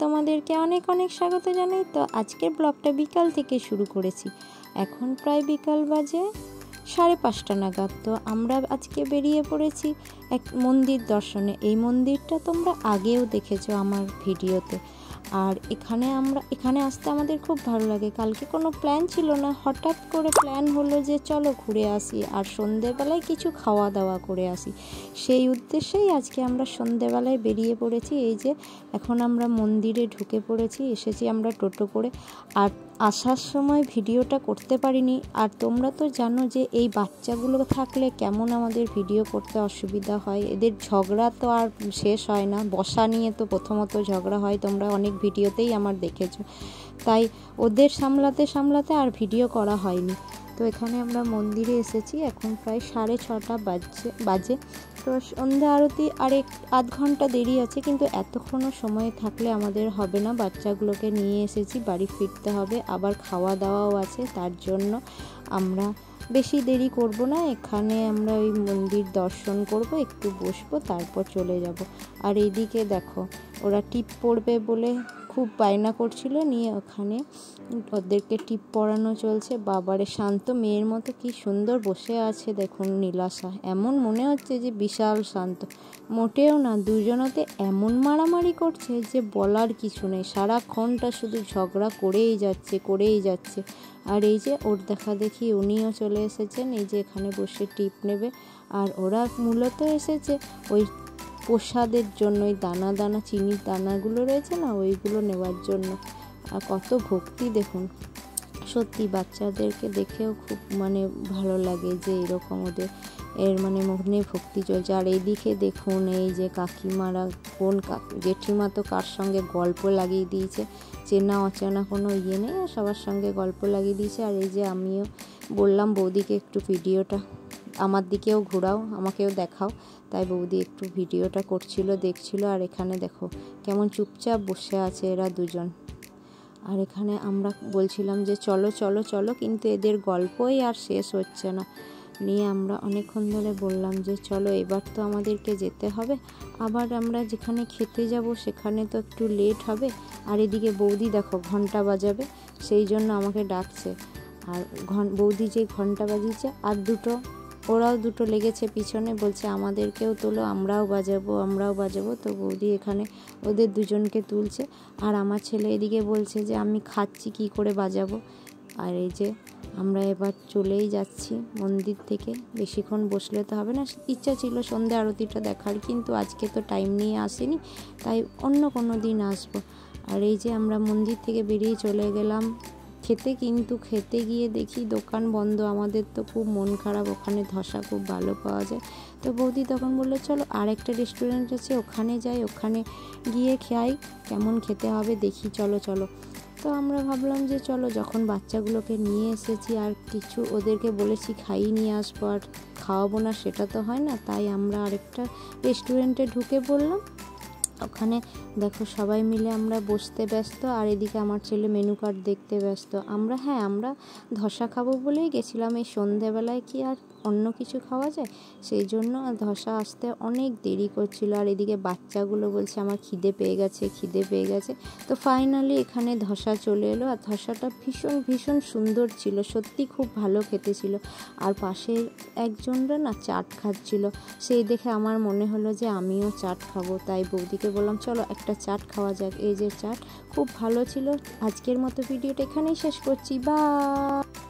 তোমাদেরকে অনেক অনেক স্বাগত জানাই। তো আজকের ব্লগটা বিকাল থেকে শুরু করেছি। এখন প্রায় বিকাল বাজে 5:30 নাগাদ। তো আমরা আজকে বেরিয়ে পড়েছি এক মন্দির দর্শনে। এই মন্দিরটা তোমরা আগেও দেখেছো আমার ভিডিওতে। আর এখানে আসতে আমাদের খুব ভালো লাগে। কালকে কোনো প্ল্যান ছিল না, হঠাৎ করে প্ল্যান হলো যে চলো ঘুরে আসি আর সন্ধেবেলায় কিছু খাওয়া দাওয়া করে আসি। সেই উদ্দেশ্যেই আজকে আমরা সন্ধেবেলায় বেরিয়ে পড়েছি। এই যে এখন আমরা মন্দিরে ঢুকে পড়েছি, এসেছি আমরা টোটো করে। আর আসার সময় ভিডিওটা করতে পারিনি। আর তোমরা তো জানো যে এই বাচ্চাগুলো থাকলে কেমন আমাদের ভিডিও করতে অসুবিধা হয়। এদের ঝগড়া তো আর শেষ হয় না। বসা নিয়ে তো প্রথমত ঝগড়া হয়, তোমরা অনেক ভিডিওতেই আমার দেখেছো। তাই ওদের সামলাতে সামলাতে আর ভিডিও করা হয়নি। তো এখানে আমরা মন্দিরে এসেছি, এখন প্রায় 6:30 বাজে। তো সন্ধ্যা আরতি আধ ঘন্টা দেরি আছে, কিন্তু এতক্ষণও সময় থাকলে আমাদের হবে না। বাচ্চাগুলোকে নিয়ে এসেছি, বাড়ি ফিরতে হবে, আবার খাওয়া দাওয়াও আছে। তার জন্য আমরা বেশি দেরি করব না। এখানে আমরা ওই মন্দির দর্শন করব, একটু বসবো, তারপর চলে যাব। আর এইদিকে দেখো ওরা টিপ পড়বে বলে খুব বায়না করছিল, নিয়ে ওখানে ওদেরকে টিপ পরানো চলছে। বাবারে শান্ত মেয়ের মতো কি সুন্দর বসে আছে দেখুন নীলাশা। এমন মনে হচ্ছে যে বিশাল শান্ত, মোটেও না। দুজনাতে এমন মারামারি করছে যে বলার কিছু নেই। সারাক্ষণটা শুধু ঝগড়া করেই যাচ্ছে। আর এই যে ওর দেখা দেখি উনিও চলে এসেছেন, এই যে এখানে বসে টিপ নেবে। আর ওরা মূলত এসেছে ওই প্রসাদের জন্য, ওই দানা দানা চিনির দানাগুলো রয়েছে না, ওইগুলো নেওয়ার জন্য। আর কত ভক্তি দেখুন, সত্যি বাচ্চাদেরকে দেখেও খুব ভালো লাগে যে এরকম ওদের মনে ভক্তি চলছে। আর এইদিকে দেখুন এই যে কাকিমারা, জেঠিমা তো কার সঙ্গে গল্প লাগিয়ে দিয়েছে, চেনা অচেনা কোনো ইয়ে নেই, সবার সঙ্গে গল্প লাগিয়ে দিয়েছে। আর এই যে আমিও বললাম বৌদিকে একটু ভিডিওটা আমার দিকেও ঘোরাও, আমাকেও দেখাও। তাই বৌদি একটু ভিডিওটা দেখছিল। আর এখানে দেখো কেমন চুপচাপ বসে আছে এরা দুজন। আর এখানে আমরা বলছিলাম যে চলো চলো চলো, কিন্তু এদের গল্পই আর শেষ হচ্ছে না। নিয়ে আমরা অনেকক্ষণ ধরে বললাম যে চলো এবার তো আমাদেরকে যেতে হবে। আবার আমরা যেখানে খেতে যাব সেখানে তো একটু লেট হবে। আর এদিকে বৌদি দেখো ঘন্টা বাজাবে, সেই জন্য আমাকে ডাকছে। আর বৌদি যে ঘন্টা বাজিয়েছে, আর ওরাও দুটো লেগেছে পিছনে, বলছে আমাদেরকেও তোলো, আমরাও বাজাবো। তো বৌদি এখানে ওদের দুজনকে তুলছে। আর আমার ছেলে এদিকে বলছে যে আমি খাচ্ছি, কি করে বাজাবো। আর এই যে আমরা এবার চলেই যাচ্ছি মন্দির থেকে। বেশিক্ষণ বসলে তো হবে না। ইচ্ছা ছিল সন্ধ্যা আরতিটা দেখার, কিন্তু আজকে তো টাইম নিয়ে আসিনি, তাই অন্য কোনো দিন আসবো। আর এই যে আমরা মন্দির থেকে বেরিয়ে চলে গেলাম খেতে, কিন্তু খেতে গিয়ে দেখি দোকান বন্ধ। আমাদের তো খুব মন খারাপ, ওখানে ধোসা খুব ভালো পাওয়া যায়। তো বৌদি তখন বললো চলো আর একটা রেস্টুরেন্ট আছে ওখানে যাই, ওখানে গিয়ে খাই, কেমন খেতে হবে দেখি, চলো। তো আমরা ভাবলাম যে চলো, যখন বাচ্চাগুলোকে নিয়ে এসেছি আর কিছু ওদেরকে বলেছি খাইয়ে নিয়ে আসবো আর খাওয়াবো না, সেটা তো হয় না। তাই আমরা আরেকটা রেস্টুরেন্টে ঢুকে পড়লাম। ওখানে দেখো সবাই মিলে আমরা বসতে ব্যস্ত, আর এদিকে আমার ছেলে মেনু কার্ড দেখতে ব্যস্ত। আমরা ধোসা খাবো বলেই গেছিলাম। এই সন্ধেবেলায় কি আর অন্য কিছু খাওয়া যায়, সেই জন্য ধোসা আসতে অনেক দেরি করছিল। আর এদিকে বাচ্চাগুলো বলছে আমার খিদে পেয়ে গেছে। তো ফাইনালি এখানে ধোসা চলে এলো। আর ধোসাটা ভীষণ ভীষণ সুন্দর ছিল, সত্যি খুব ভালো খেতে ছিল। আর পাশের একজনরা না চাট খাচ্ছিল, সেই দেখে আমার মনে হলো যে আমিও চাট খাবো। তাই বৌদিকে বললাম চলো একটা চাট খাওয়া যাক। এই যে চাট খুব ভালো ছিল। আজকের মতো ভিডিওটা এখানেই শেষ করছি, বাই।